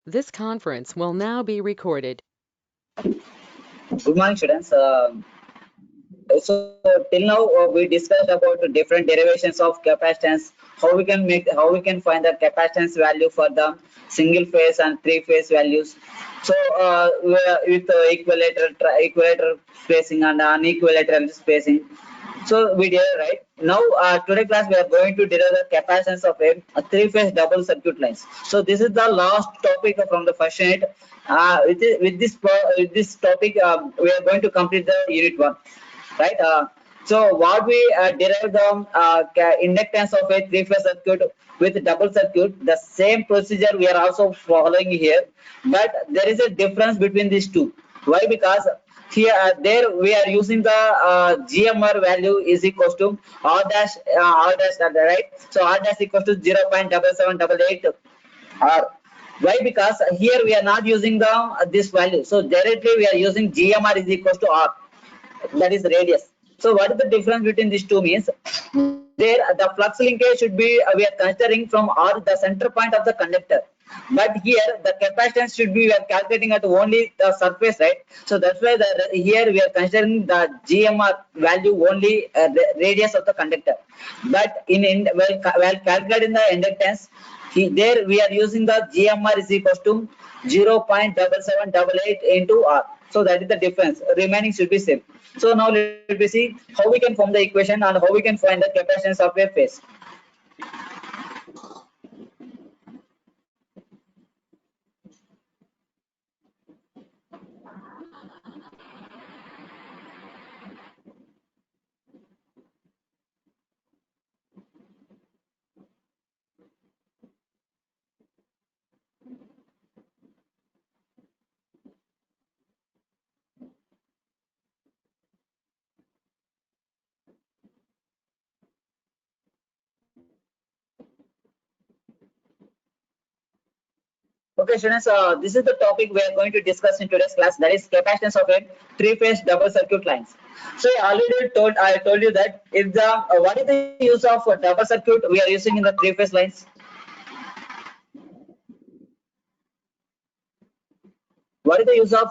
This conference will now be recorded. Good morning, students. So till now we discussed about the different derivations of capacitance, how we can find the capacitance value for the single phase and three phase values. So with equilateral spacing and unequilateral spacing. So we did right now. Today class we are going to derive the capacitance of a three-phase double circuit lines. So this is the last topic from the first unit. With this topic, we are going to complete the unit one, right? So what we derive the inductance of a three-phase circuit with double circuit, the same procedure we are also following here, but there is a difference between these two. Why? Because here there we are using the GMR value is equals to R dash, right? So R dash equals to 0.7788 R. Why? Because here we are not using the this value, so directly we are using GMR is equals to R, that is radius. So what is the difference between these two means there the flux linkage should be we are considering from R the center point of the conductor, but here the capacitance should be we are calculating at only the surface, right? So that's why here we are considering the GMR value only radius of the conductor, but while calculating the inductance there we are using the GMR is equals to 0.7788 into R. So that is the difference. Remaining should be same. So now let me see how we can form the equation and how we can find the capacitance of a phase. Okay, students, this is the topic we are going to discuss in today's class. That is capacitance of a three-phase double circuit lines. So I told you that if the what is the use of a double circuit we are using in the three-phase lines? What is the use of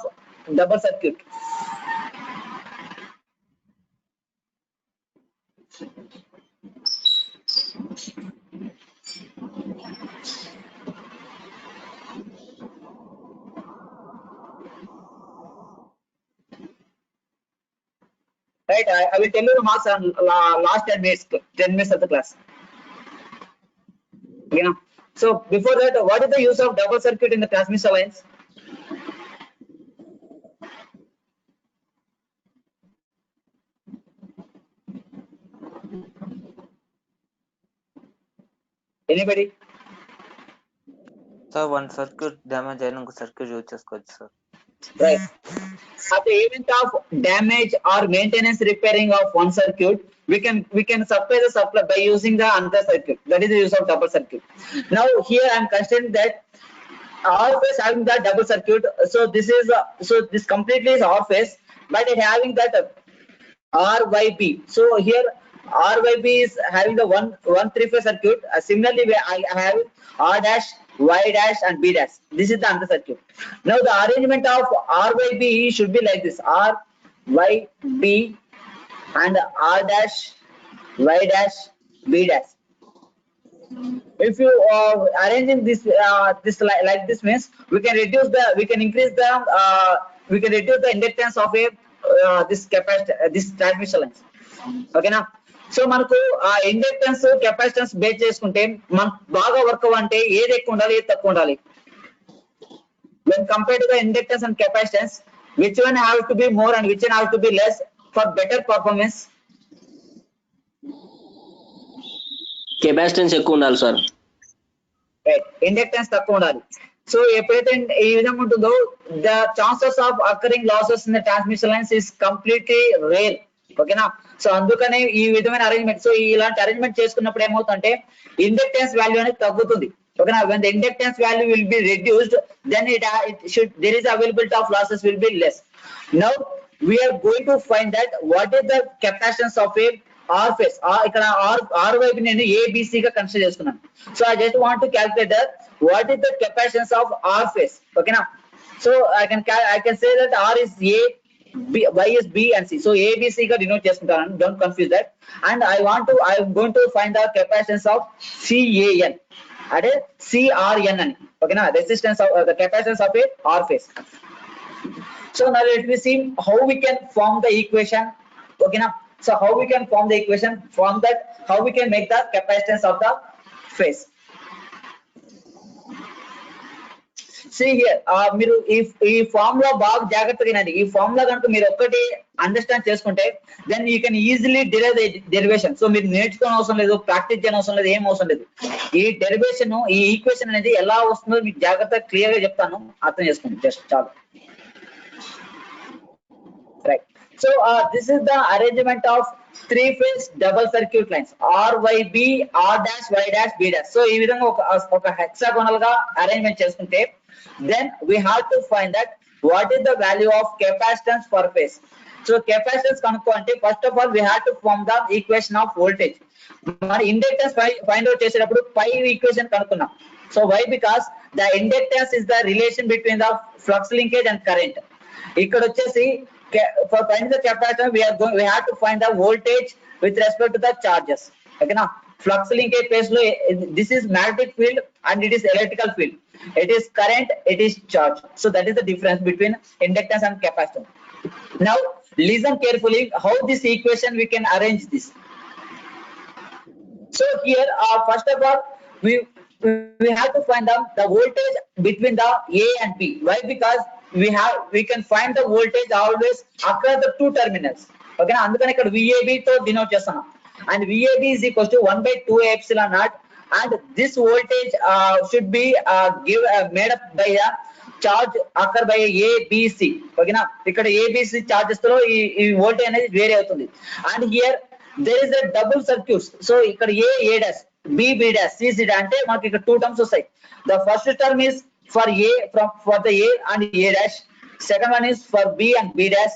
double circuit? Right, I will tell you the marks on last 10 minutes of the class. Yeah. So before that, what is the use of double circuit in the transmission lines? Anybody? Sir one circuit damage అయిన ఇంకో circuit use చేసుకోవచ్చు sir. Right. At the event of damage or maintenance repairing of one circuit, we can supply the supply by using the another circuit. That is the use of double circuit. Now here I am considering that R phase having the double circuit. So this is so this completely is R phase, but it having that RYB. So here RYB is having the one three phase circuit. Similarly, I have R dash, Y dash, and B dash. This is the another circuit. Now the arrangement of RYB should be like this: RYB and R dash, Y dash, B dash. If you arranging this like this means we can increase the we can reduce the inductance of a this capacitor this transmission lines. Okay na. So మనకు ఆ inductance capacitance base చేసుకుంటే మనకు బాగా work అవ్వంటే ఏది ఎక్కువ ఉండాలి ఏది తక్కువ ఉండాలి? when compared to the inductance and capacitance, which one have to be more and which one have to be less for better performance? Capacitance ఎక్కువ ఉండాలి సార్. రైట్, ఇండక్టెన్స్ తక్కువ ఉండాలి. సో ఎప్పుడైతే ఈ విధంగా ఉంటుందో the chances of occurring losses in the transmission lines is completely rare. ఓకేనా. So అందుకనే ఈ విధమైన అరేంజ్మెంట్, సో ఇలాంటి అరేంజ్మెంట్ చేసుకున్నప్పుడు ఏమవుతుందంటే ఇండక్టెన్స్ వాల్యూ అనేది తగ్గుతుంది. ఓకేనా. when the inductance value will be reduced, then it should there is availability of losses will be less. Now we are going to find that what is the capacitance of a R phase. ఇక్కడ R వైపు నేను ABC గా consider చేసుకున్నాను. So I just want to calculate that what is the capacitance of R phase. ఓకేనా. So I can say that R is A, B, Y is B and C. So ABC గా denote చేసుకుంటాను. Don't confuse that. And I am going to find the capacitance of CAN. అదే CRN అని. ఓకేనా. Resistance of the capacitance of a R phase. So now let me see how we can form the equation. Okay now, so how we can form the equation, from that how we can make the capacitance of the phase. See here, మీరు ఈ formula బాగా జాగ్రత్తగా వినండి. ఈ formula కనుక మీరు ఒక్కటి understand చేసుకుంటే then you can easily derive the derivation. So మీరు నేర్చుకోని అవసరం లేదు, ప్రాక్టీస్ చేయని అవసరం లేదు, ఏం అవసరం లేదు. ఈ డెరివేషన్, ఈ ఈక్వేషన్ అనేది ఎలా వస్తుందో మీకు జాగ్రత్తగా క్లియర్ గా చెప్తాను, అర్థం చేసుకోండి జస్ట్ చాలు. Right. So this is the arrangement of three-phase double circuit lines RYB, R dash, Y dash, B dash. So ఈ విధంగా ఒక hexagonal గా arrangement చేసుకుంటే then we have to find that what is the value of capacitance per phase. So capacitance కనుక్కోవాలంటే first of all we have to form the equation of voltage. మన inductance find out చేసేటప్పుడు పై equation కనుక్కున్నాం. So why? Because the inductance is the relation between the flux linkage and current. ఇక్కడ వచ్చేసి for finding the capacitance we have to find the voltage with respect to the charges. Okay now, flux linkage phase lo this is magnetic field and it is electrical field. It is current, it is charge. So that is the difference between inductance and capacitance. Now listen carefully how this equation we can arrange this. So here first of all we have to find out the voltage between the A and B. Why? Because we can find the voltage always across the two terminals. Okay na, అందుకని ఇక్కడ VAB తో denote చేస్తాను. And VAB is equal to 1/2 epsilon naught, and this voltage should be made up by a charge occur by A, B, C. Okay na, ఇక్కడ A, B, C charges తో ఈ voltage అనేది vary అవుతుంది. And here there is a double circuit. So ఇక్కడ A dash, B dash, C dash అంటే మనకి ఇక్కడ two terms వస్తాయి. The first term is for A, for the A and A dash. Second one is for B and B dash.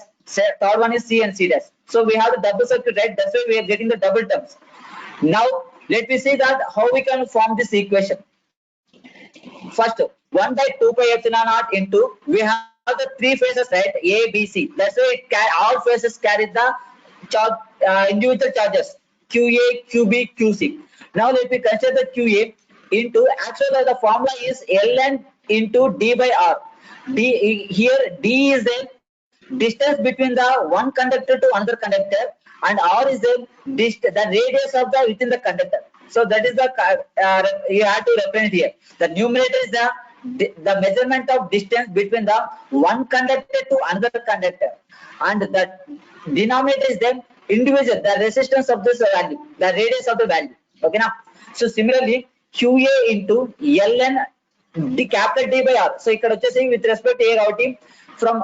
Third one is C and C dash. So we have the double circuit, right? That's why we are getting the double terms. Now let me see that how we can form this equation. First 1/2 pi epsilon naught into, we have the three phases, right? A, B, C. That's why all phases carry the charge, individual charges QA, QB, QC. Now let me consider the QA into, actually the formula is ln into d by r. Here d is the distance between the one conductor to another conductor, and r is the radius of the within the conductor. So that is the you have to represent here. The numerator is the measurement of distance between the one conductor to another conductor, and the denominator is the individual, the resistance of this value, the radius of the value. Okay now, so similarly QA into ln d capital D by R. So ఇక్కడ వచ్చేసి with respect to A కాబట్టి from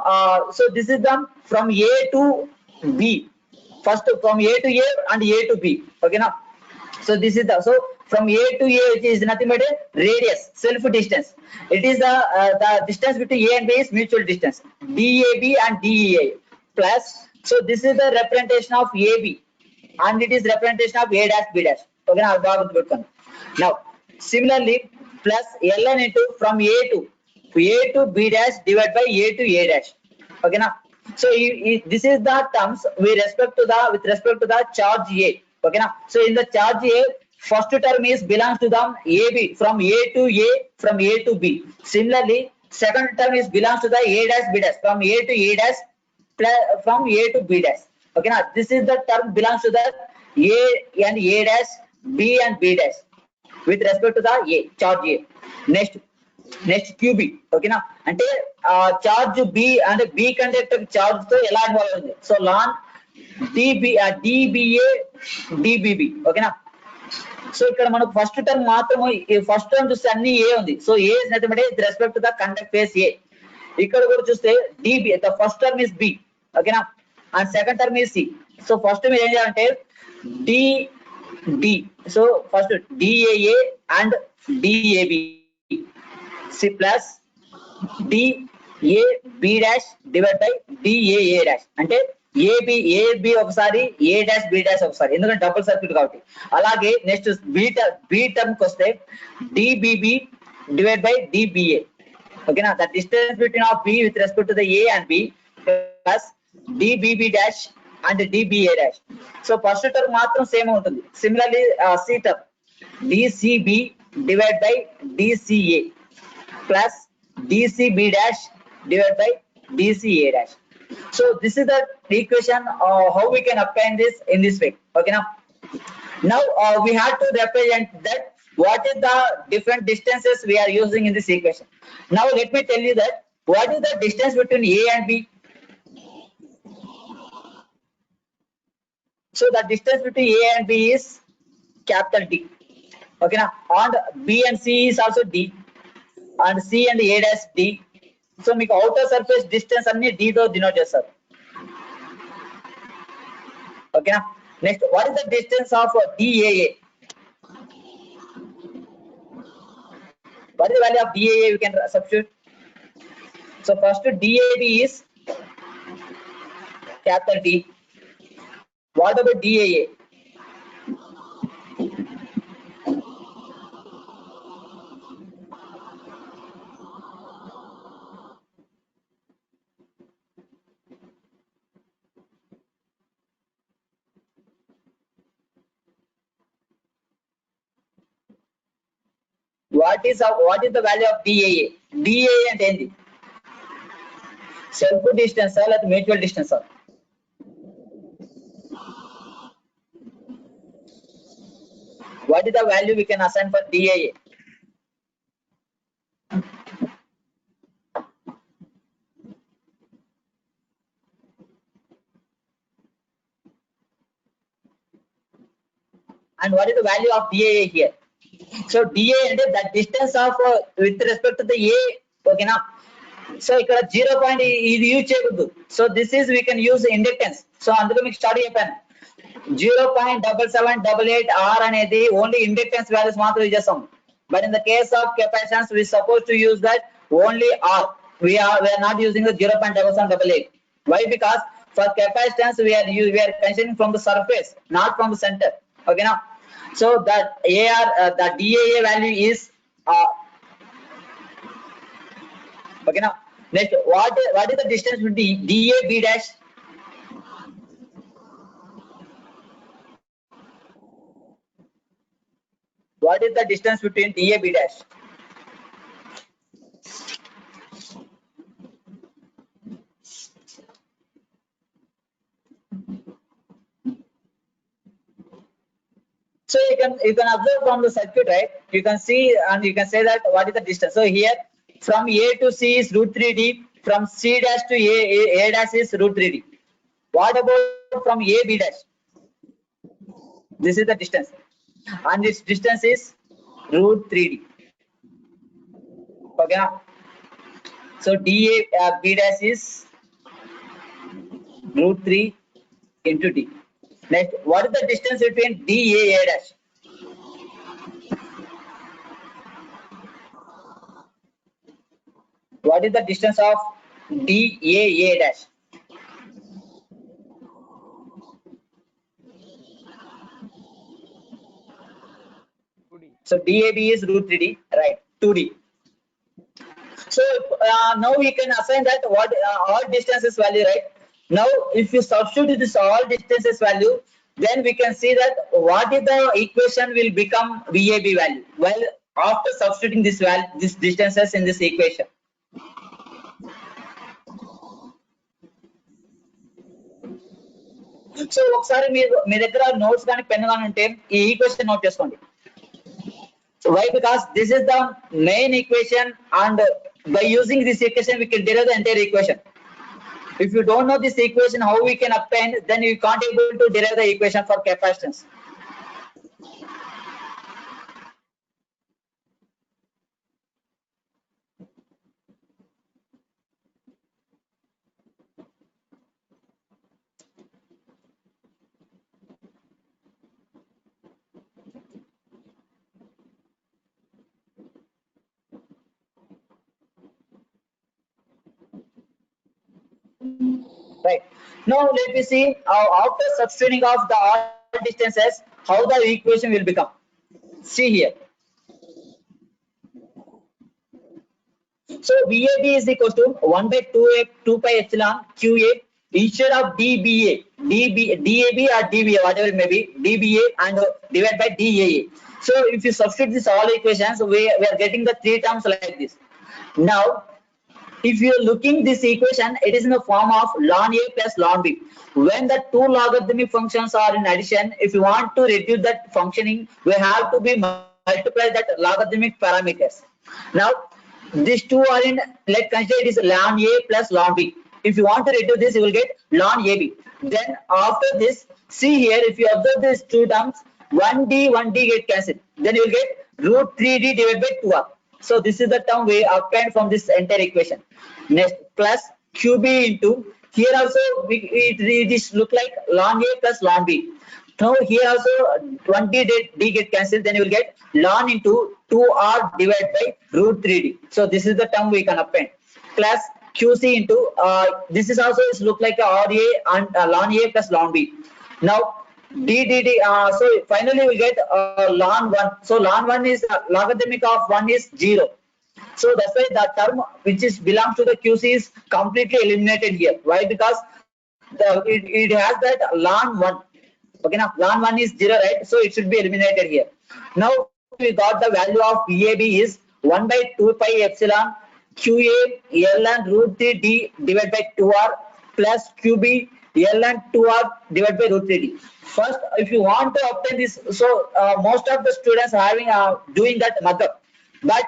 so this is the from A to B, first from A to A and A to B. Okay now, so this is the, so from A to A, which is nothing but a radius, self distance. It is the distance between A and B is mutual distance, DAB and DEA plus, so this is the representation of AB and it is representation of A dash B dash. Okay now, బాగా గుర్తుపెట్టుకోండి. Now similarly plus ln into from A to B dash divided by A to A dash. Okay now, so this is the terms with respect to the charge A. Okay now, so in the charge A, first term is belongs to the AB, from A to A, from A to B. Similarly second term is belongs to the A dash B dash, from A to A dash from A to B dash. Okay now, this is the term belongs to the A and A dash, B and B dash with respect to the A, charge A. Next QB. Okay now, అంటే charge B and B conductor charge తో ఎలా involve ఉంది. So ln DBA DBB. Okay నా, so ఇక్కడ మనకు first term మాత్రమే, first term చూస్తే అన్ని ఏ ఉంది. So A is nothing but with respect to the conduct face A. ఇక్కడ కూడా చూస్తే DB, the first term is B. ఓకేనా, and second term is C. So first మీరు ఏం చేయాలంటే D, so first DAA and DAB, C plus DAB dash divided by DAA dash. అంటే AB ఒకసారి ఏ dash B dash ఒకసారి, ఎందుకంటే double circuit కాబట్టి. అలాగే నెక్స్ట్ బి టర్మ్ కి వస్తే డిబిబి డివైడ్ బై డిబిఏ. ఓకేనా, the distance between of B with respect to the A and B plus DBB dash and DBA dash. So first term మాత్రం same ఉంటుంది. Similarly C term DCB divide by DCA plus DCB dash divide by DCA dash. So this is the equation how we can obtain this in this way. Okay, now we have to represent that what is the different distances we are using in this equation. Now let me tell you that what is the distance between A and B. So the distance between A and B is capital D. Okay, now and B and C is also D and C and A dash D. So make outer surface distance अन्य D तो denote చేస్తారు. Okay, now next what is the distance of DAA? What is the value of DAA? We can substitute. So first DAB is capital D. What about DAA? What is the value of DAA? DAA and ఏంది? Self distance or mutual distance? What is the value we can assign for DAA? And what is the value of DAA here? So DA అంటే the distance of with respect to the A. Okay na. So ఇక్కడ 0 point ఇది use చేయకూడదు. So this is we can use inductance. So అందుకే మీకు start చెప్పాను 0.7788 R అనేది only inductance values మాత్రం use చేస్తాం. But in the case of capacitance we suppose to use that only R. we are not using the 0.7788. Why? Because for capacitance we are considering from the surface, not from the center. Okay now. So that the DAA value is okay now. Next, what is the distance between DAB dash? What is the distance between DAB dash? So you can observe from the circuit, right? You can see and you can say that what is the distance. So here from A to C is √3D, from C dash to A dash is √3D. What about from A B dash? This is the distance, and this distance is √3D. Okay. So DA B dash is √3 into D. Next, what is the distance between DAA dash? What is the distance of DAA dash? So DAB is √3D, right? 2D. So now we can assign that what all distances value, right? Now if you substitute this all distances value, then we can see that what is the equation will become VAB value. Well, after substituting this value, these distances in this equation. So ఒకసారి మీ దగ్గర notes కానీ pen కానీ ఉంటే ఈ equation note చేసుకోండి. Why? Because this is the main equation, and by using this equation we can derive the entire equation. If you don't know this equation how we can obtain, then you can't able to derive the equation for capacitance. right? Now let me see after substituting of the all distances, how the equation will become. See here. So VAB is equal to 1 by 2 pi epsilon QA instead of DAB or DBA, whatever it may be, DBA and divided by DAA. So if you substitute this all equations, we are getting the three terms like this. Now, if you are looking this equation, it is in the form of ln A plus ln B. When the two logarithmic functions are in addition, if you want to reduce that functioning, we have to be multiply that logarithmic parameters. Now, these two are in, let's consider it is ln A plus ln B. If you want to reduce this, you will get ln AB. Then after this, see here, if you observe these two terms, 1D get cancelled. Then you will get root 3D divided by 2R. So this is the term we obtained from this entire equation. Next, plus QB into, here also this look like ln A plus ln B. Now here also 1D get cancelled, then you will get ln into 2R divided by root 3D. So this is the term we can obtain. Plus QC into, this is also look like RA and ln A plus ln B. Now DDD, so finally we get ln 1. So ln 1 is logarithmic of 1 is 0. So that's why the term which is belongs to the QC is completely eliminated here. Why? Because it has that ln 1. Okay, now ln 1 is 0, right? So it should be eliminated here. Now we got the value of VAB is 1 by 2 pi epsilon QA ln root 3D divided by 2R plus QB ln 2R divided by root 3D. First, if you want to obtain this, so most of the students are having doing that mug-up. But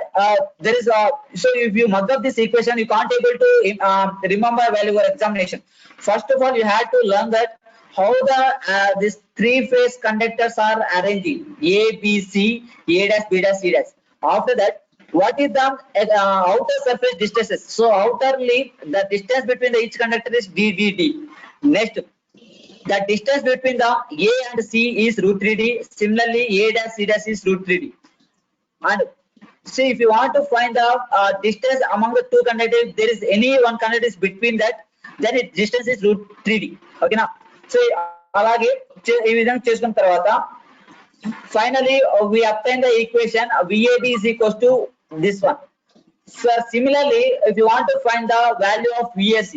there is so if you mug up this equation, you can't able to remember value for examination. First of all, you have to learn that how the these three-phase conductors are arranging: A, B, C, A dash, B dash, C dash. After that, what is the outer surface distances? So outerly, the distance between the each conductor is d. Next, the distance between the A and C is root 3D. Similarly, A dash, C dash is root 3D. And see, if you want to find the distance among the two conductors, there is any one conductor is between that, then its distance is root 3D. Okay, now, so alage ee vidhanga chesukona tarvata finally we obtain the equation VAB is equals to this one. So similarly, if you want to find the value of VAC,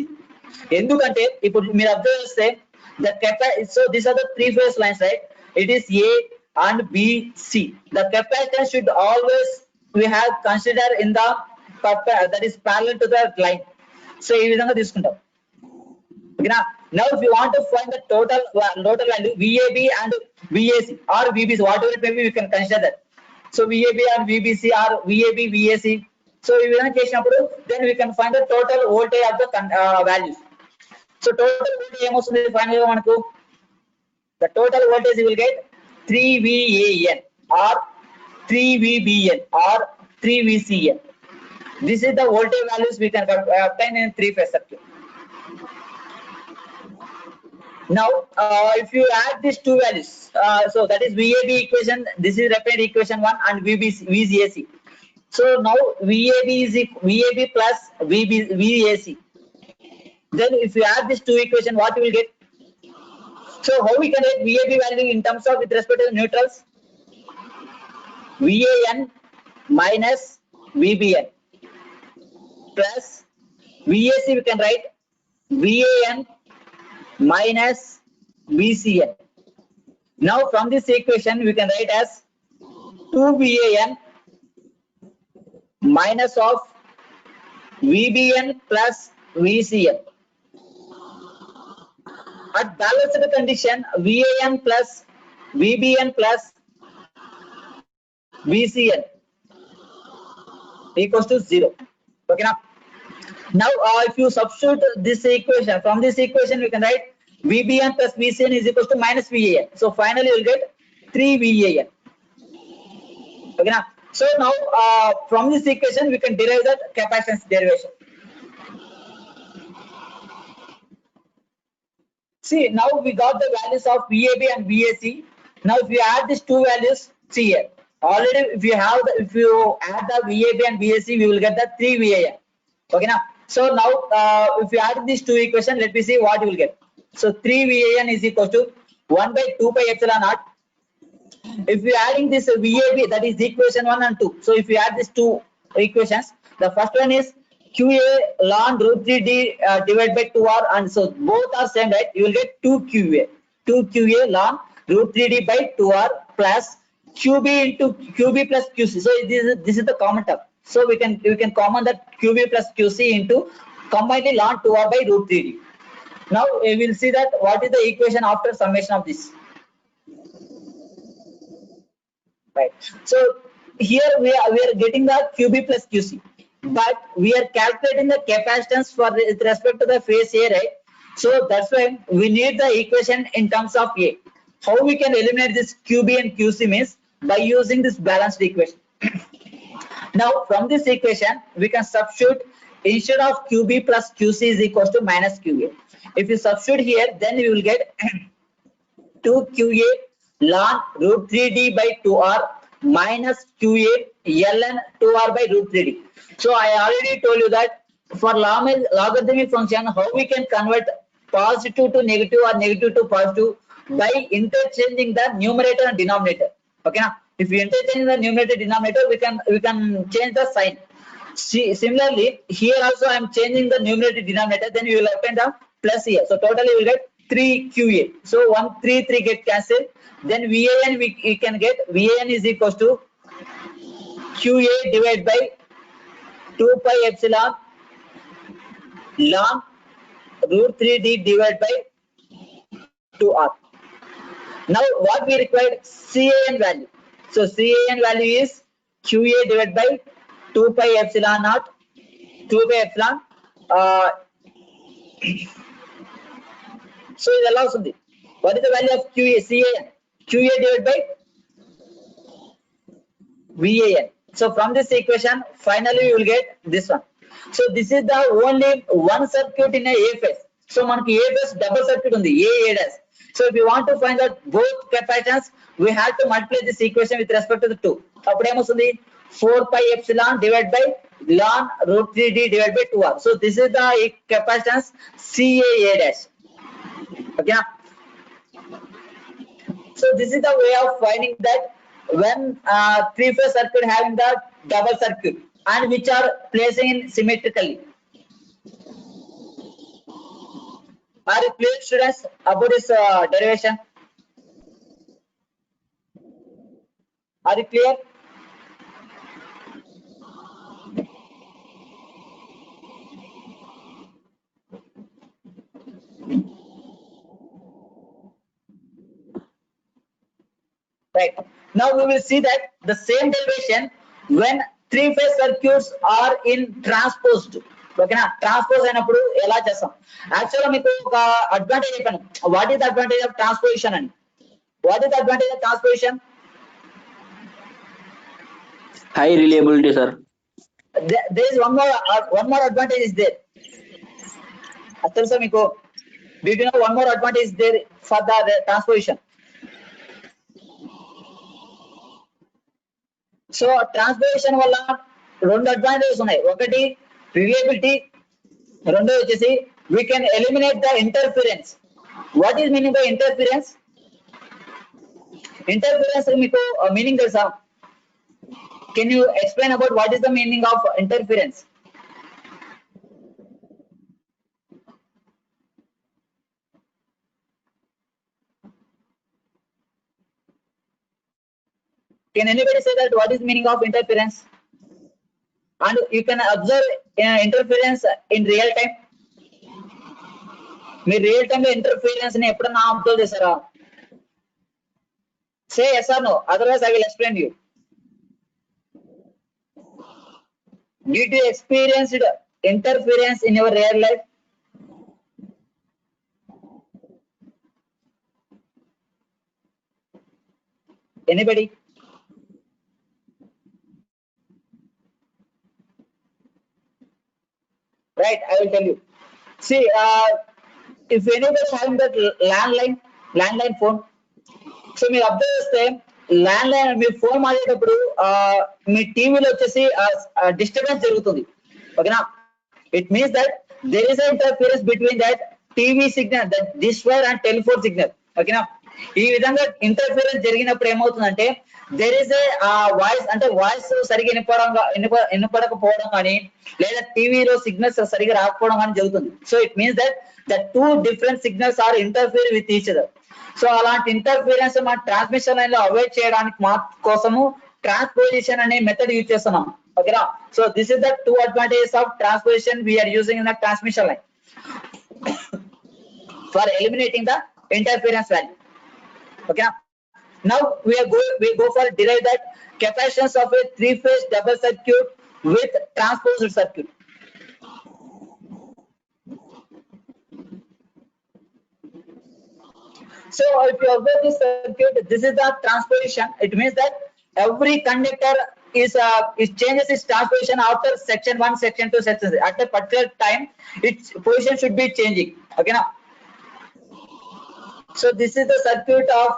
endukante ippudu meer observe cheste the capacitance, so these are the three phase lines, right? It is A and B, C. The capacitance should always we have considered in the that is parallel to the line. So ee vidhanga తీసుకుంటాం. Okay, now if you want to find the total value VAB and VAC or VBC, whatever it may be, we can consider that. So VAB and VBC or VAB VAC. So if we చేసినప్పుడు then we can find the total voltage of the values. So total voltage ఏమొస్తుంది final గా మనకు? The total voltage you will get 3VAN or 3VBN or 3VCN. This is the voltage values we can obtain in three-phase circuit. Now, if you add these two values, so that is VAB equation, this is repeated equation 1 and VCAC. So now VAB is VAB plus VAC. Then if you add these two equation, what you will get? So how we can get VAB value in terms of with respect to the neutrals? VAN minus VBN plus VAC, we can write VAN minus VCN. Now from this equation we can write as 2VAN minus of VBN plus VCN. At balanced condition, VAN plus VBN plus VCN equals to 0. Okay, now if you substitute this equation, from this equation we can write VBN plus VCN is equals to minus VAN. So finally you will get 3VAN. Okay, now so now from this equation we can derive that capacitance derivation. See, now we got the values of VAB and VAC. Now if you add these two values, see here already if you add the VAB and VAC, we will get the 3VAN. Okay, now So now if you add these two equations, let me see what you will get. So 3 VAN is equal to 1 by 2 pi epsilon naught. If you adding this VAB, that is equation 1 and 2. So if you add these two equations, the first one is QA ln root 3D divided by 2R, and so both are same, right? You will get 2QA ln root 3D by 2R plus QB into QB plus QC. So this is the common term. So we can common that QB plus QC into combined ln 2R by root 3D. Now we will see that what is the equation after summation of this. Right. So here we are getting the QB plus QC, but we are calculating the capacitance for with respect to the phase A, right? So that's why we need the equation in terms of A. How we can eliminate this QB and QC means by using this balanced equation. Now from this equation we can substitute, instead of QB plus QC is equals to minus QA. If you substitute here, then we will get 2QA ln root 3D by 2R minus QA ln 2R by root 3D. So I already told you that for logarithmic function, how we can convert positive to negative or negative to positive by interchanging the numerator and denominator. Okay, now if we interchange the numerator denominator, we can change the sign. See, similarly here also I am changing the numerator denominator, then we will obtain the plus here. So totally we will get 3QA. So 1 3 get cancelled. Then VAN we can get VAN is equals to QA divided by 2 pi epsilon ln root 3D divided by 2R. Now what we required, CAN value. So CAN value is QA divided by 2 pi epsilon naught, 2 pi epsilon. So it allows something. What is the value of QA? CAN. QA divided by VAN. So from this equation, finally you will get this one. So this is the only one circuit in a phase. So manaki A phase double circuit undi, A dash. So if you want to find out both capacitance, we have to multiply this equation with respect to the 2. Appudu em ostundi 4 pi epsilon divided by ln root 3D divided by 2R. So this is the capacitance CA dash. Okay. So this is the way of finding that when three-phase circuit having the double circuit and which are placing in symmetrically. Are you clear, students, about this derivation? Are you clear? Right. Now we will see that the same derivation when three-phase circuits are in transposed. Okay na? Transpose అయినప్పుడు ఎలా చేస్తాం? Actually మీకు ఒక advantage చెప్పాను. What is the advantage of transposition అని? What is the advantage of transposition? High reliability, sir. There is one more advantage is there. తెలుసా మీకు? Did you know one more advantage is there for the transposition? So transposition వల్ల రెండు advantages ఉన్నాయి. ఒకటి reliability, రెండోది వచ్చేసి we can eliminate the interference. What is meaning by interference? Interference మీకు meaning తెలుసా? Can you explain about what is the meaning of interference? Can anybody say that what is meaning of interference? And you can observe interference in real time. Me real time interference ni eppadana observe chesara? Say yes or no, otherwise I will explain you. Did you experience interference in your real life? Anybody? Right, I will tell you. See, if anybody is having that landline phone, so మీరు observe చేస్తే landline మీ phone మాట్లాడేటప్పుడు మీ టీవీలో వచ్చేసి disturbance జరుగుతుంది. ఓకేనా? It means that there is an interference between that TV signal, that dish wire and telephone signal. Okay na, ఈ విధంగా interference జరిగినప్పుడు ఏమవుతుందంటే దేర్ ఇస్ ఏ వాయిస్, అంటే వాయిస్ సరిగా వినపడకపోవడం కానీ లేదా టీవీలో సిగ్నల్స్ సరిగా రాకపోవడం కానీ జరుగుతుంది. So it means that the two different signals are interfere with each other. So అలాంటి ఇంటర్ఫిరెన్స్ మన ట్రాన్స్మిషన్ లైన్ లో అవాయిడ్ చేయడానికి కోసము ట్రాన్స్పోజిషన్ అనే మెథడ్ యూజ్ చేస్తున్నాం. ఓకేనా, so this is the two advantages of transposition we are using in the transmission line for eliminating the interference value. Okay, now we go for derive that capacitance of a three-phase double circuit with transposed circuit. So if you observe this circuit, this is the transposition. It means that every conductor is changes its transposition after section 1, section 2, section 3. At a particular time its position should be changing. Okay now, so this is the circuit of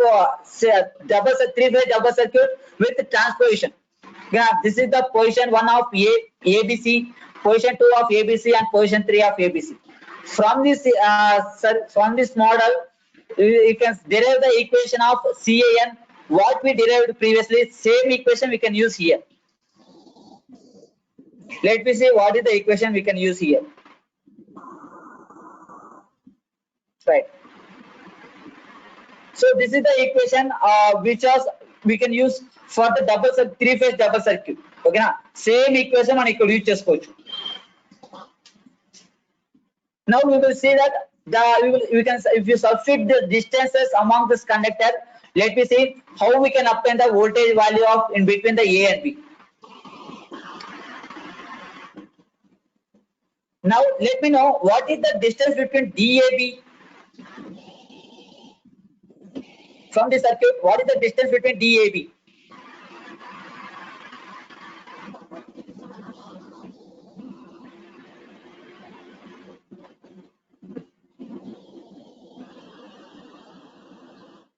three-phase double circuit with transposition. Yeah, this is the position 1 of ABC, position 2 of ABC, and position 3 of ABC. From this model, you can derive the equation of CAN. What we derived previously, same equation we can use here. Let me see what is the equation we can use here. Right. So this is the equation which we can use for the three-phase double circuit. Okay na, same equation man ikkada use chesukochu. Now we will see that we can, if you substitute the distances among this conductor, let me see how we can obtain the voltage value of in between the A and B. Now let me know what is the distance between DAB. From the circuit, what is the distance between DAB?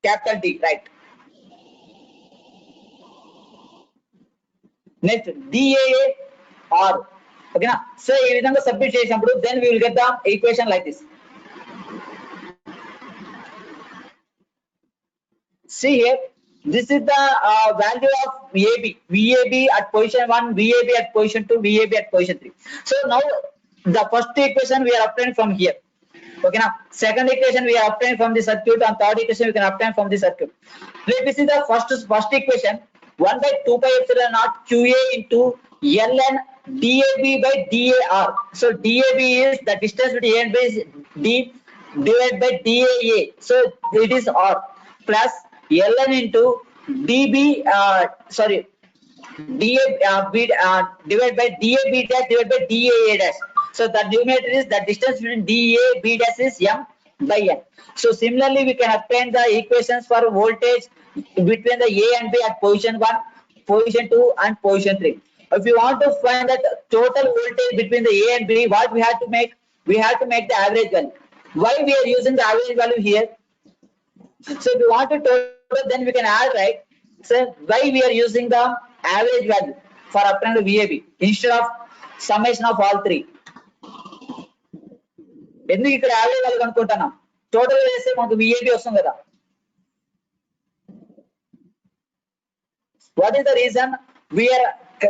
Capital D, right. Next, DAA R. Okay na, so ee vidhanga substitute chesinappudu then we will get the equation like this. See here, this is the value of VAB at position 1, VAB at position 2, VAB at position 3. So now the first equation we are obtaining from here. Okay now, second equation we are obtaining from the circuit, and third equation we can obtain from the circuit. Let me see the first equation, 1 by 2 pi epsilon naught QA into ln DAB by DAR. So DAB is the distance between A and B is D divided by DAA. So it is R plus ln into DB divided by DAB dash divided by DAA dash. So the numerator is the distance between DAB dash is M by N. So similarly we can obtain the equations for voltage between the A and B at position 1, position 2 and position 3. If you want to find that total voltage between the A and B, what we have to make? We have to make the average value. Why we are using the average value here? So if you want to total, then we can add, right? So why we are using the average value for obtaining the VAB instead of summation of all three? ఎందుకు ఇక్కడ average value కనుక్కుంటున్నాం, total వేస్తే మనకు VAB వస్తుంది కదా. What is the reason we are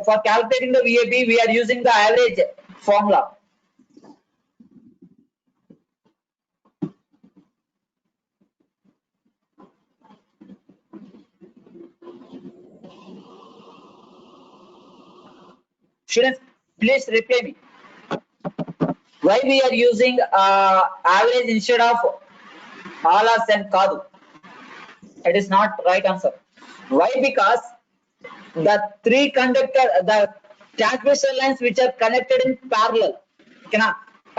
for calculating the VAB we are using the average formula? Students, please reply me. Why we are using average instead of all or and kadu? It is not right answer. Why? Because the the transmission lines which are connected in parallel,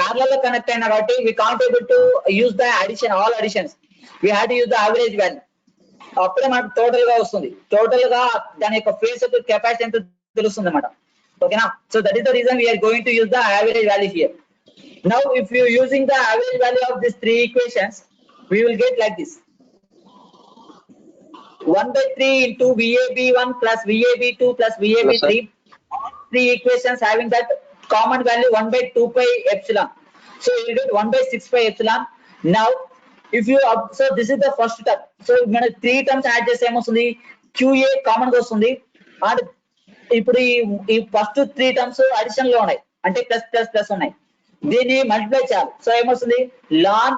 parallel connect అయిన కాబట్టి we can't able to use the addition, all additions. We had to use the average value. అప్పుడే మనకు total గా వస్తుంది. Total గా దాని యొక్క phase యొక్క కెపాసిటీ ఎంత తెలుస్తుంది అన్నమాట. ఓకేనా, so that is the reason we are going to use the average value here. Now if you using the average value of these three equations, we will get like this: 1 by 3 into VAB1 plus VAB2 plus VAB3. All three equations having that common value 1 by 2 pi epsilon. So you get 1 by 6 pi epsilon. Now if you observe, this is the first term. So మన 3 terms add చేస్తే ఏమొస్తుంది, QA common గా వస్తుంది. And ఇప్పుడు ఈ first 3 terms addition లో ఉన్నాయి, అంటే ప్లస్ ప్లస్ ప్లస్ ఉన్నాయి. దీన్ని మల్టిప్లై చేయాలి. సో ఏమొస్తుంది, లాన్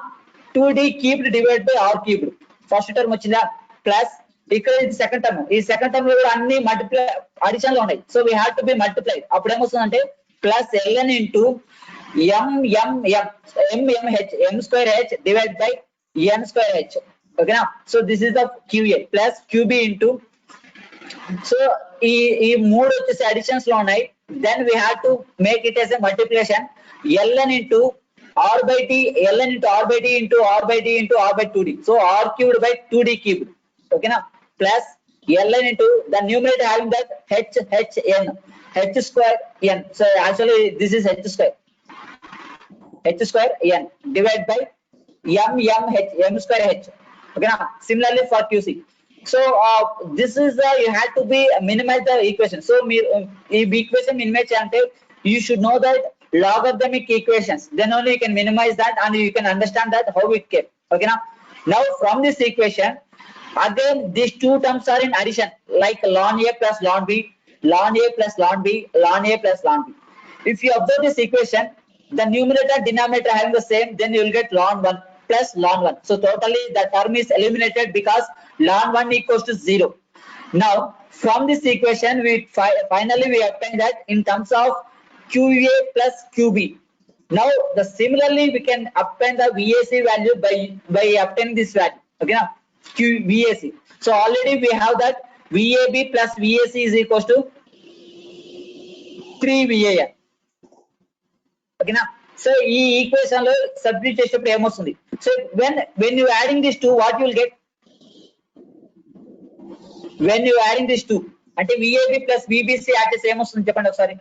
2d cubed divide by r cubed. First term వచ్చిందా, ప్లస్ ఇక్కడ ఇది సెకండ్ టర్మ్. ఈ సెకండ్ టర్మ్ లో కూడా అన్ని మల్టిప్లై అడిషన్ లో ఉన్నాయి. So we have to be multiply. అప్పుడు ఏమొస్తుంది అంటే plus ln into m square h divide by n square h. ఓకేనా. So this is the QA plus QB into, so ఈ మూడు వచ్చేసి అడిషన్స్ లో ఉన్నాయి. Then we have to make it as a multiplication. ln into r by t, ln into r by t into r by t into r by 2d. So r cubed by 2d cubed. ఓకేనా. Plus ln into the numerator having that n h square n. So actually this is h square n divide by m square h. ఓకేనా. Similarly for QC. So this is you have to be minimize the equation. So if equation minimize ante, you should know that logarithmic equations, then only you can minimize that and you can understand that how it came. Okay now from this equation again these two terms are in addition, like ln a plus ln b, ln a plus ln b, ln a plus ln b. If you observe this equation, the numerator denominator having the same, then you will get ln 1 plus ln 1. So totally the term is eliminated because ln 1 equals to 0. Now from this equation we finally we obtain that in terms of QA plus QB. Now similarly we can obtain the VAC value by obtaining this value. Okay now VAC. So already we have that VAB plus VAC is equals to 3 VAN. Okay now, so ఈ equation లో substitute చేసేటప్పుడు ఏమొస్తుంది, so when you adding these two, what you will get, when you adding these two అంటే VAB plus VBC add చేస్తే ఏమొస్తుంది చెప్పండి ఒకసారి.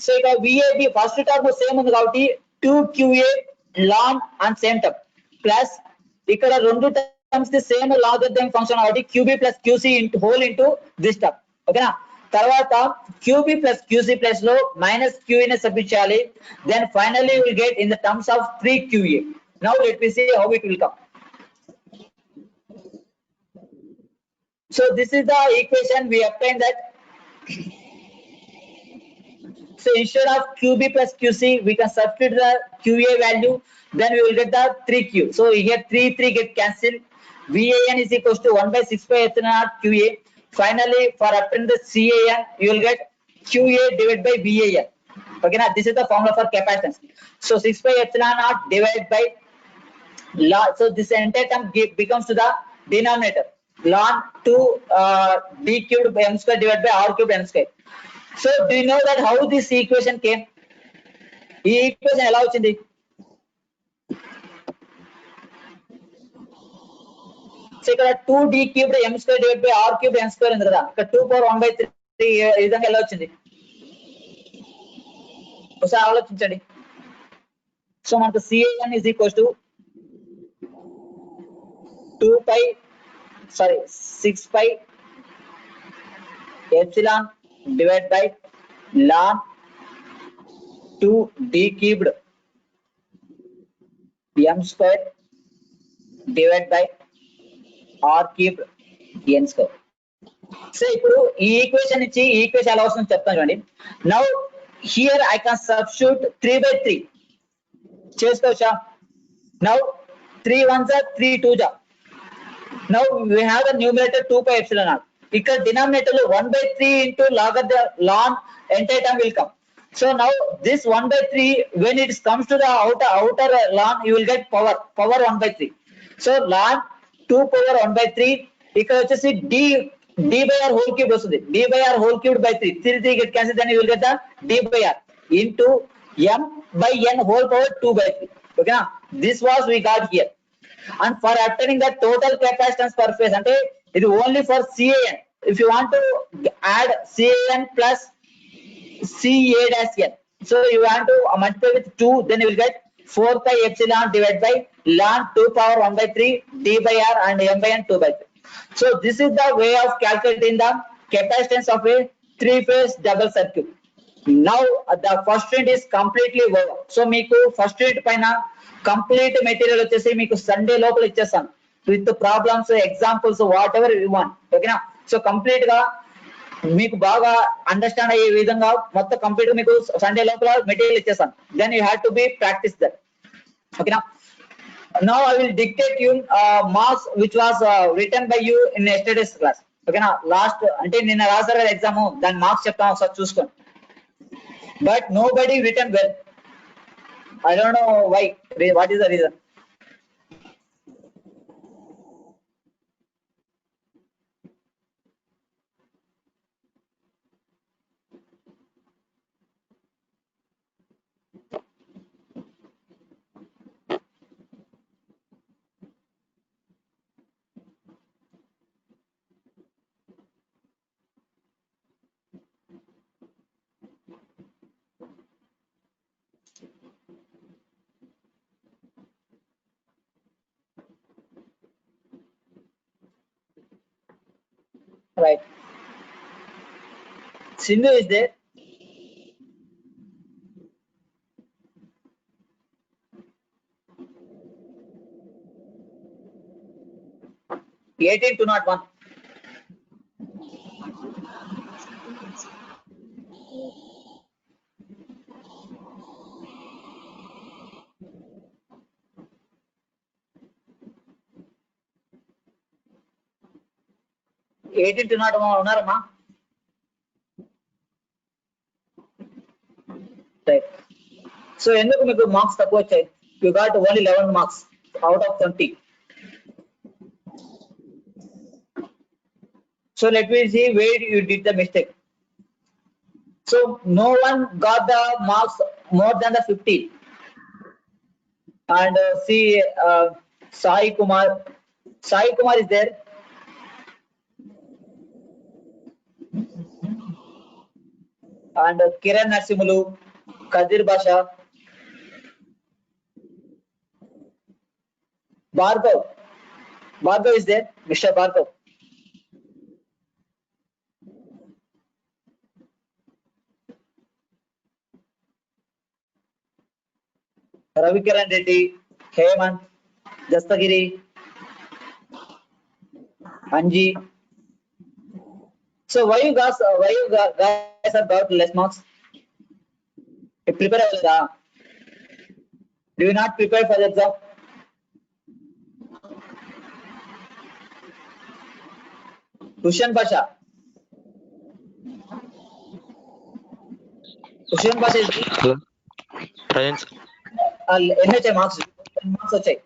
So ఇక VAB ఫస్ట్ టర్మ్ సేమ్ ఉంది కాబట్టి 2QA ln and same term, plus ఇక్కడ రెండు terms the same logarithmic function కాబట్టి QB plus QC whole into this term. ఓకేనా. తర్వాత QB plus QC ప్లస్ లో మైనస్ QA ని సబ్స్టిట్యూట్ చేయాలి. Then finally will get in the terms of 3QA. Now let me see how it will come. So this is the equation we obtain that. So instead of QB plus QC, we can substitute the QA value. Then we will get the 3Q. So here 3 get cancelled. VAN is equals to 1 by 6 pi epsilon naught QA. Finally, for obtaining the CAN, you will get QA divided by VAN. Okay, now this is the formula for capacitance. So 6 pi epsilon naught divided by ln. So this entire term becomes to the denominator ln 2 d cubed by m square divided by r cubed n square. So do you know that how this equation came? ఈ equation ఎలా వచ్చింది? So ఇక్కడ 2d cubed m square divided by r cubed n square ఉంది కదా, ఇక్కడ 2 power 1 by 3 ఈ విధంగా ఎలా వచ్చింది ఒకసారి ఆలోచించండి. సో మనకు CAN is equals to 6 pi epsilon divided by ln 2d cubed m square divided by r cubed n square. So ఇప్పుడు ఈ ఈక్వేషన్ ఇచ్చి ఈ ఈక్వేషన్ ఎలా వస్తుందో చెప్తాను చూడండి. Now here I can substitute 3 by 3 చేసుకోవచ్చా? Now 3 1s are 3 2s are. Now we have the numerator 2 pi epsilon naught. ఇక్కడ denominator లో 1 by 3 into log of the ln entire term will come. So now this 1 by 3 when it comes to the outer ln, you will get power 1 by 3. So ln 2 power 1 by 3 ఇక్కడ వచ్చేసి d by r whole cube వస్తుంది. d by r whole cubed by 3 get cancelled, then you will get the d by r into m by n whole power 2 by 3. Okay na, this was we got here. And for obtaining the total capacitance per phase, ante it is only for CAN. If you want to add CAN plus CA dash n, so you want to multiply with 2, then you will get 4 pi epsilon divided by ln 2 power 1 by 3 d by r and m by n 2 by 3. So this is the way of calculating the capacitance of a 3-phase double circuit. Now the first unit is completely over. So మీకు first unit పైన complete material వచ్చేసి మీకు Sunday లోపల ఇచ్చేస్తాను with problems examples what ever you want. ఓకేనా? So complete గా మీకు బాగా అండర్స్టాండ్ అయ్యే విధంగా మొత్తం కంప్లీట్ గా మీకు సండే లోపల మెటీరియల్ ఇచ్చేస్తాను. Then you have to be practice that. ఓకేనా? Now I will dictate you marks which was written by you in yesterday's class. ఓకేనా? లాస్ట్ అంటే నిన్న రాసారు కదా ఎగ్జామ్, దాని మార్క్స్ చెప్తాను ఒకసారి చూసుకోండి. But nobody written well. I don't know why. What is the reason? Right. Sindhu is there. (18 to not 1). Eighteen to not ఉన్నారమ్మా? రైట్. సో ఎందుకు మీకు మార్క్స్ తక్కువ వచ్చాయి? You got only 11 marks out of 20. So let me see where you did the mistake. So no one got the marks more than the 50. And C Sai Kumar is there. And Kiran Narsimulu, Kadir Basha, Bhargav is there, Mr. Bhargav. Ravi Kiran Reddy, Hemant, Dastagiri, Anji. So why you guys have got less marks? You prepare avvaleeda? Do you not prepare for the exam? Hushan Pasha is present. ఎన్ని వచ్చాయి marks? 10 marks వచ్చాయి.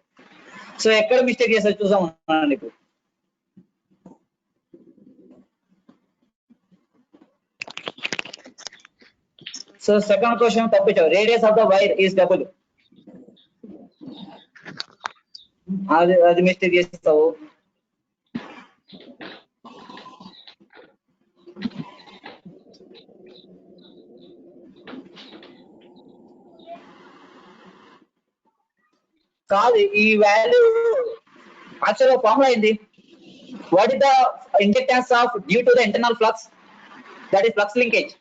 So ఎక్కడ mistake చేస్తారు చూసాం ఇప్పుడు. So second question తప్పించావు. Radius of the wire is double. అది mistake చేస్తావు. కాదు, ఈ వాల్యూ యాక్చువల్గా ఫార్ములా ఏంది? What is the inductance of due to the internal flux, that is flux linkage.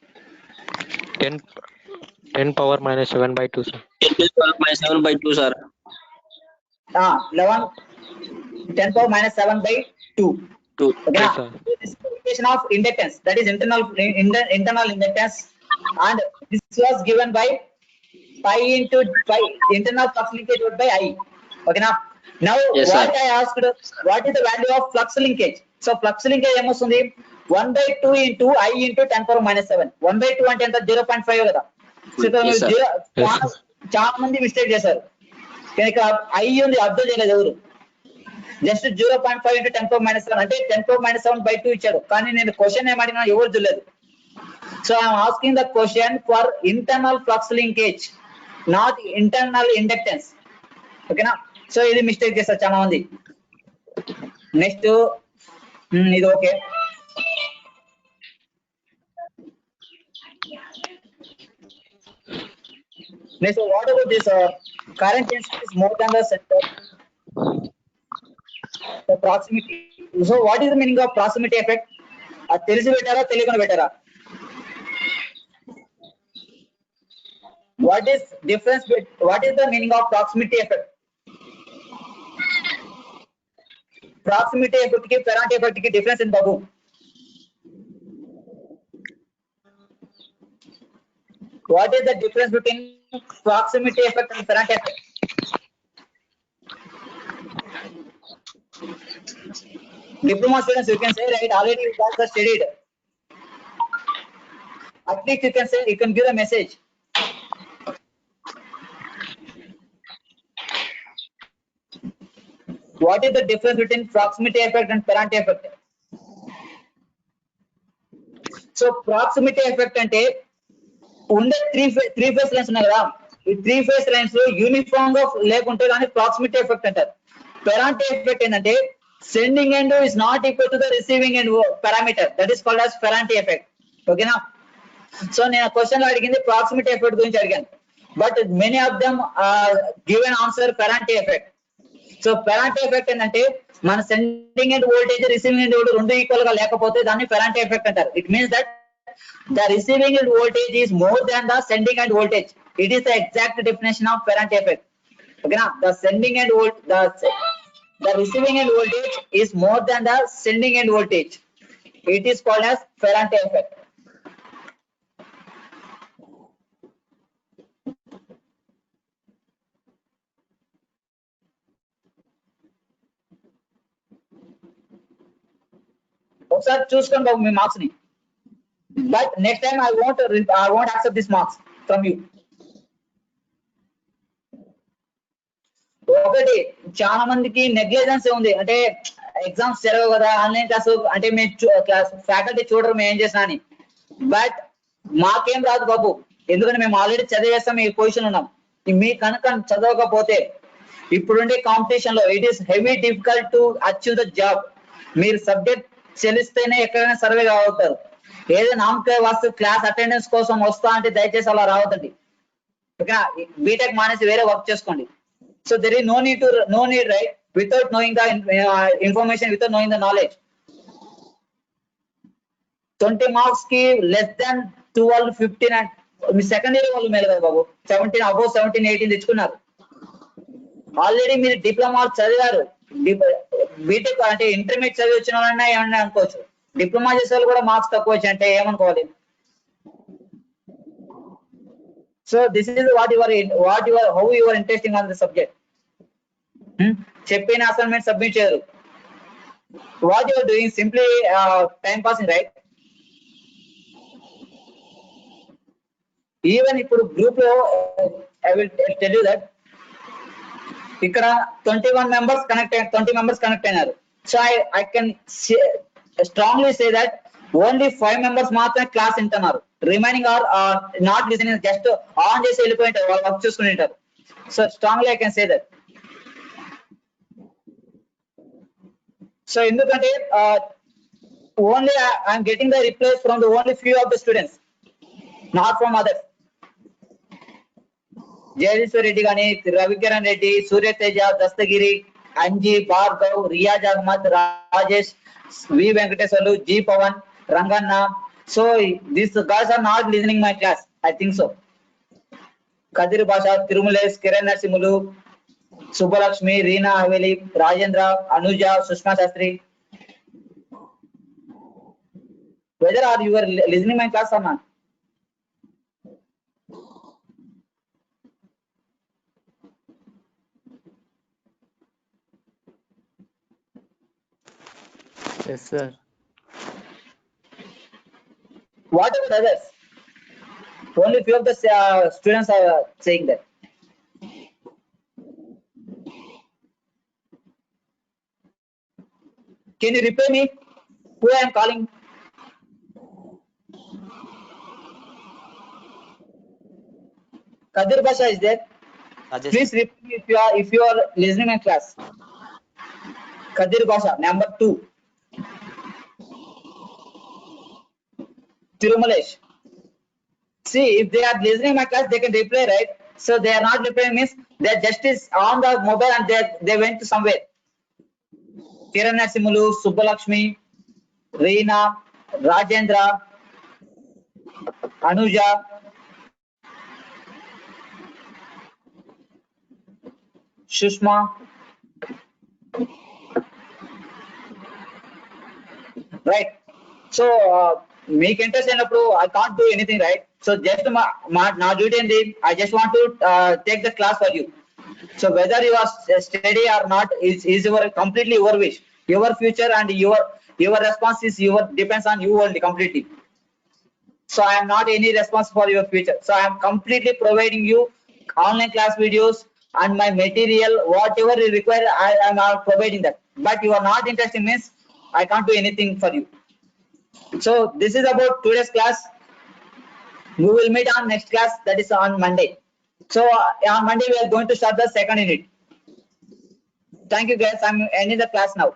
10 power minus 7 by 2, sir. 10 power minus 7 by 2, sir. 10 power minus 7 by 2. Okay. Yes, sir. This is indication of inductance, that is internal inductance, and this was given by pi into pi, internal flux linkage by I. Okay now. Now yes, what sir. I asked, what is the value of flux linkage? So flux linkage ఏమొస్తుంది? 1/2 into I into 10 power minus 7. 1/2 అంటే ఎంత? 0.5 కదా. So Yes, sir. చాలా మంది mistake చేశారు. కనుక I ఉంది observe చేయలేదు ఎవరు. జస్ట్ 0.5 into 10 power minus 7 అంటే 10 power minus 7 by 2 ఇచ్చారు. కానీ నేను క్వశ్చన్ ఏమడినా ఎవరు చూడలేదు. So I'm asking the question for internal flux linkage, not internal inductance. ఓకేనా? సో ఇది మిస్టేక్ చేస్తారు చాలా మంది. నెక్స్ట్ ఇది okay. Next, what about this current density is more than the center, the proximity. So what is the meaning of proximity effect? తెలిసి పెట్టారా తెలియకుండా పెట్టారా? What is difference? What is the meaning of proximity effect? Proximity effect ki Ferrante effect ki difference in Babu. What is the difference between proximity effect and Ferrante effect? Diploma students, you can say, right? Already you guys are studied. At least you can say, you can give a message. What is the difference between proximity effect and Ferrante effect? So proximity effect ante ఉండే three face lines ఉన్నాయి కదా, ఈ త్రీ face లైన్స్ లో uniform గా లేకుంటే కానీ ప్రాక్సిమిటీ ఎఫెక్ట్ అంటారు. పెరాంటీ ఎఫెక్ట్ ఏంటంటే sending end is not equal to the receiving end parameter, that is called as Ferranti effect. ఓకేనా? సో నేను క్వశ్చన్ లో అడిగింది ప్రాక్సిమిటీ ఎఫెక్ట్ గురించి అడిగాను, but many of them given answer Ferranti effect. So Ferranti effect ఏంటంటే మన sending end voltage receiving end voltage రెండు equal గా లేకపోతే దాన్ని పెరాంటీ ఎఫెక్ట్ అంటారు. It means that the receiving end voltage is more than the sending end voltage. It is the exact definition of Ferrante effect. Okay, now the sending end the receiving end voltage is more than the sending end voltage. It is called as Ferrante effect. ఒకసారి చూసుకోండి బాబు మీ marks ని. But next time I won't accept this marks from you. ఒకటి చాలా మందికి negligence ఉంది, అంటే exams జరగవు కదా, ఆన్లైన్ క్లాస్ అంటే మేము ఫ్యాకల్టీ చూడరు మేము ఏం చేసినా అని. బట్ మాకేం రాదు బాబు, ఎందుకంటే మేము ఆల్రెడీ చదివేస్తాం, ఈ పొజిషన్ ఉన్నాం. మీ కనుక చదవకపోతే ఇప్పుడుండే కాంపిటీషన్ లో it is heavy difficult to achieve the job. మీరు సబ్జెక్ట్ చెల్లిస్తేనే ఎక్కడైనా సర్వే అవుతారు. ఏదో నామకే వాస్తు క్లాస్ అటెండెన్స్ కోసం వస్తా అంటే దయచేసి అలా రావద్దండి. ఓకేనా? బీటెక్ మానేసి వేరే వర్క్ చేసుకోండి. So there is no need write without knowing the information, without knowing the knowledge. 20 marks కి లెస్ దాన్ 12, 15 అండ్ మీ సెకండ్ ఇయర్ వాళ్ళు మేలు కదా బాబు, 17 అబౌవ్ 17, 18 తెచ్చుకున్నారు. ఆల్రెడీ మీరు డిప్లొమా చదివారు, బీటెక్ అంటే ఇంటర్మీడియట్ చదివి వచ్చిన వాళ్ళన్నా ఏమన్నా అనుకోవచ్చు. డిప్లొమా చేసే వాళ్ళు కూడా మార్క్స్ తక్కువ వచ్చి అంటే ఏమనుకోవాలి? So this is how you are interesting on the subject. చెప్పిన అసైన్మెంట్ సబ్మిట్ చేయరు. What you are doing simply time passing, right? Even ఇప్పుడు గ్రూప్ లో I will tell you that ఇక్కడ 20 మెంబర్స్ కనెక్ట్ అయినారు. So I can strongly say that only 5 members మాత్రమే class వింటున్నారు. Remaining are not listening, just on చేసి వెళ్ళిపోయింటారు, వాళ్ళు work చూసుకుని ఉంటారు. So strongly I can say that. So ఎందుకంటే only I'm getting the replies from the only few of the students, not from others. Jayadeeshwar Reddy కానీ, Ravikiran Reddy, Suryateja, Dastagiri, Anji, Bhargav, Riyaz Ahmed, Rajesh, V Venkateswarlu, G Pavan, Ranganna. So these guys are not listening my class, I think so. Kadiri భాష, Tirumalesh, Kiran Narasimhulu, Subbalakshmi, Reena Haveli, Rajendra, Anuja, Sushma Sastry. whether are you are listening my class or not? Yes, sir. What about others? Only few of the students are saying that. Can you reply me who I am calling? Kadir Basha is there. Rajesh. Please reply me if you are listening my class. Kadir Basha, number 2. Tirumalesh. See, if they are listening my class, they can reply, right? So they are not replying means they just is on the mobile and they went to somewhere. Kiran Narasimulu, Subbalakshmi, Reena, Rajendra, Anuja. Shushma. Right. So make interest in I can't do anything, right? So just now duty and I just want to take the class for you. So whether you are steady or not is your completely your wish, your future, and your response is your depends on you only completely. So I am not any response for your future. So I am completely providing you online class videos and my material, whatever you require, I am not providing that. But you are not interested means I can't do anything for you. So this is about today's class. We will meet on next class, that is on Monday. So on Monday we are going to start the second unit. Thank you guys. I'm ending the class now.